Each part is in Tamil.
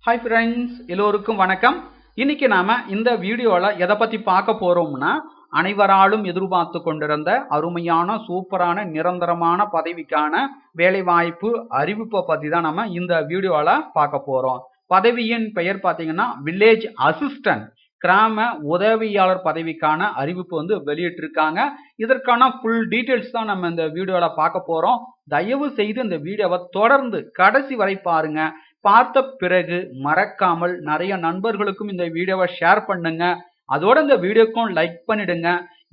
Hi friends, எல்லோருக்கும் வணக்கம். இன்னைக்கு நாம இந்த வீடியோல எதை பத்தி பார்க்க போறோம்னா, அனைவராலும் எதிர்பார்த்து கொண்டிருந்த அருமையான சூப்பரான நிரந்தரமான பதவிக்கான வேலைவாய்ப்பு அறிவிப்பை பத்தி தான் நம்ம இந்த வீடியோல பார்க்க போறோம். பதவியின் பெயர் பாத்தீங்கன்னா வில்லேஜ் அசிஸ்டன்ட், கிராம உதவியாளர் பதவிக்கான அறிவிப்பு வெளியிட்டிருக்காங்க. இதற்கான ஃபுல் டீடைல்ஸ் தான் நம்ம இந்த வீடியோல பார்க்க போறோம். தயவு செய்து இந்த வீடியோவை தொடர்ந்து கடைசி வரை பாருங்க. பார்த்த பிறகு மறக்காமல் நிறைய நண்பர்களுக்கும் இந்த வீடியோவை ஷேர் பண்ணுங்க. அதோட இந்த வீடியோக்கும் லைக் பண்ணிடுங்க.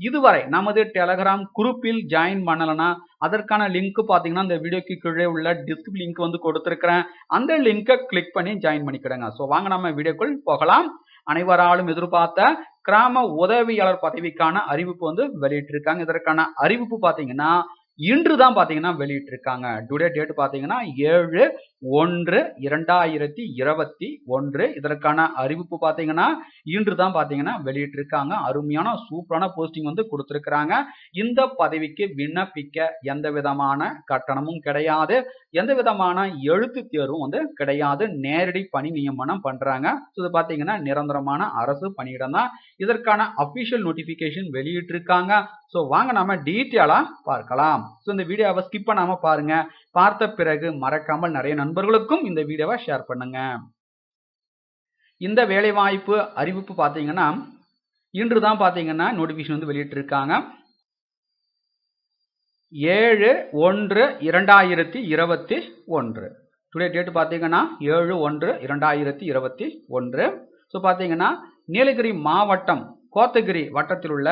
இதுவரை நமது டெலகிராம் குரூப்பில் ஜாயின் பண்ணலனா அதற்கான லிங்க் பாத்தீங்கன்னா இந்த வீடியோக்கு கீழே உள்ள டிஸ்கிரிப்ஷன் லிங்க் கொடுத்திருக்கிறேன். அந்த லிங்கை கிளிக் பண்ணி ஜாயின் பண்ணிக்கிடுங்க. ஸோ வாங்க நம்ம வீடியோக்குள் போகலாம். அனைவராலும் எதிர்பார்த்த கிராம உதவியாளர் பதவிக்கான அறிவிப்பு வெளியிட்டிருக்காங்க. இதற்கான அறிவிப்பு பாத்தீங்கன்னா இன்று தான் பாத்தீங்கன்னா வெளியிட்டிருக்காங்க. டுடே டேட் பாத்தீங்கன்னா 7/1/2021. இதற்கான அறிவிப்பு பாத்தீங்கன்னா இன்று தான் பாத்தீங்கன்னா வெளியிட்டிருக்காங்க. அருமையான சூப்பரான போஸ்டிங் கொடுத்திருக்கிறாங்க. இந்த பதவிக்கு விண்ணப்பிக்க எந்த விதமான கட்டணமும் கிடையாது, எந்த விதமான எழுத்து தேர்வும் கிடையாது. நேரடி பணி நியமனம் பண்றாங்க. இது பாத்தீங்கன்னா நிரந்தரமான அரசு பணியிடம் தான். இதற்கான அபிஷியல் நோட்டிபிகேஷன் வெளியிட்டிருக்காங்க. ஸோ வாங்க நாம டீட்டெயிலா பார்க்கலாம். ஸோ இந்த வீடியோவை ஸ்கிப் பண்ணாம பாருங்க. பார்த்த பிறகு மறக்காமல் நிறைய நண்பர்களுக்கும் இந்த வீடியோவை ஷேர் பண்ணுங்க. இந்த வேலைவாய்ப்பு அறிவிப்பு பாத்தீங்கன்னா இன்று தான் பாத்தீங்கன்னா நோட்டிபிகேஷன் வெளியிட்டிருக்காங்க. 7/1/2021. டுடே டேட் பாத்தீங்கன்னா 7/1/2021. ஸோ பாத்தீங்கன்னா நீலகிரி மாவட்டம் கோத்தகிரி வட்டத்தில் உள்ள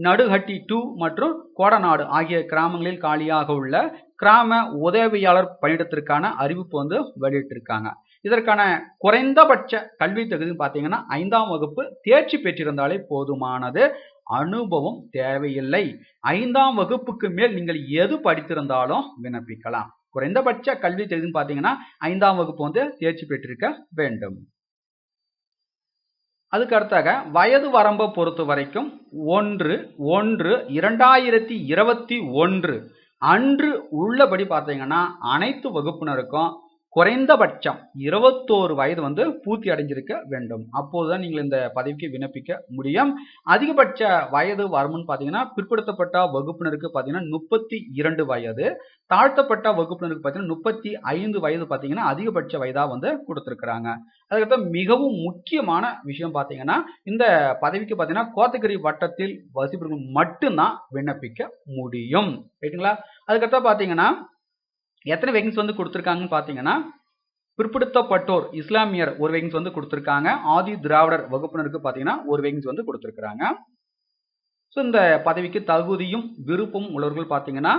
நடுஹட்டி 2 மற்றும் கோடநாடு ஆகிய கிராமங்களில் காலியாக உள்ள கிராம உதவியாளர் பணியிடத்திற்கான அறிவிப்பு வெளியிட்டிருக்காங்க. இதற்கான குறைந்தபட்ச கல்வி தகுதி பாத்தீங்கன்னா 5ஆம் வகுப்பு தேர்ச்சி பெற்றிருந்தாலே போதுமானது. அனுபவம் தேவையில்லை. 5ஆம் வகுப்புக்கு மேல் நீங்கள் எது படித்திருந்தாலும் விண்ணப்பிக்கலாம். குறைந்தபட்ச கல்வி தகுதி பாத்தீங்கன்னா 5ஆம் வகுப்பு தேர்ச்சி பெற்றிருக்க வேண்டும். அதுக்கு அடுத்தாக வயது வரம்பை பொறுத்த வரைக்கும் 1/1/2021 அன்று உள்ளபடி பார்த்தீங்கன்னா அனைத்து வகுப்பினருக்கும் குறைந்தபட்சம் 21 வயது பூர்த்தி அடைஞ்சிருக்க வேண்டும். அப்போதுதான் நீங்கள் இந்த பதவிக்கு விண்ணப்பிக்க முடியும். அதிகபட்ச வயது வரம்புன்னு பார்த்தீங்கன்னா பிற்படுத்தப்பட்ட வகுப்பினருக்கு பார்த்தீங்கன்னா 32 வயது, தாழ்த்தப்பட்ட வகுப்பினருக்கு பார்த்தீங்கன்னா 35 வயது பார்த்தீங்கன்னா அதிகபட்ச வயதா கொடுத்திருக்கிறாங்க. அதுக்கப்புறம் மிகவும் முக்கியமான விஷயம் பார்த்தீங்கன்னா இந்த பதவிக்கு பார்த்தீங்கன்னா கோத்தகிரி வட்டத்தில் வசிப்பவர்கள் மட்டும்தான் விண்ணப்பிக்க முடியும். ரைட்டுங்களா? அதுக்கப்புறம் பார்த்தீங்கன்னா எத்தனை வேகன்சி கொடுத்திருக்காங்கன்னு பார்த்தீங்கன்னா பிற்படுத்தப்பட்டோர் இஸ்லாமியர் ஒரு வேகன்சி கொடுத்திருக்காங்க. ஆதி திராவிடர் வகுப்பினருக்கு பார்த்தீங்கன்னா ஒரு வேகன்சி கொடுத்திருக்காங்க. ஸோ இந்த பதவிக்கு தகுதியும் விருப்பமும் உள்ளவர்கள் பார்த்தீங்கன்னா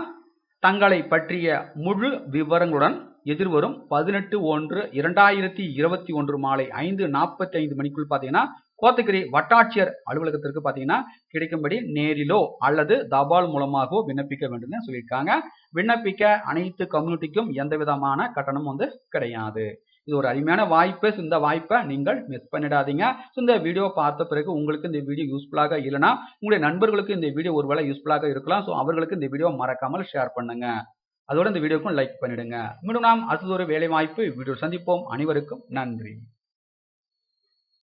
தங்களை பற்றிய முழு விவரங்களுடன் எதிர்வரும் 18/1/2021 மாலை 5:45 மணிக்குள் பார்த்தீங்கன்னா கோத்தகிரி வட்டாட்சியர் அலுவலகத்திற்கு பார்த்தீங்கன்னா கிடைக்கும்படி நேரிலோ அல்லது தபால் மூலமாகவோ விண்ணப்பிக்க வேண்டும் சொல்லியிருக்காங்க. விண்ணப்பிக்க அனைத்து கம்யூனிட்டிக்கும் எந்த விதமான கட்டணம் கிடையாது. இது ஒரு அருமையான வாய்ப்பு. இந்த வாய்ப்பை நீங்கள் மிஸ் பண்ணிடாதீங்க. இந்த வீடியோ பார்த்த பிறகு உங்களுக்கு இந்த வீடியோ யூஸ்ஃபுல்லாக இல்லைன்னா உங்களுடைய நண்பர்களுக்கு இந்த வீடியோ ஒருவேளை யூஸ்ஃபுல்லாக இருக்கலாம். ஸோ அவர்களுக்கு இந்த வீடியோ மறக்காமல் ஷேர் பண்ணுங்க. அதோட இந்த வீடியோக்கும் லைக் பண்ணிடுங்க. மீண்டும் நாம் அடுத்த ஒரு வேலை வாய்ப்பு வீடியோ சந்திப்போம். அனைவருக்கும் நன்றி.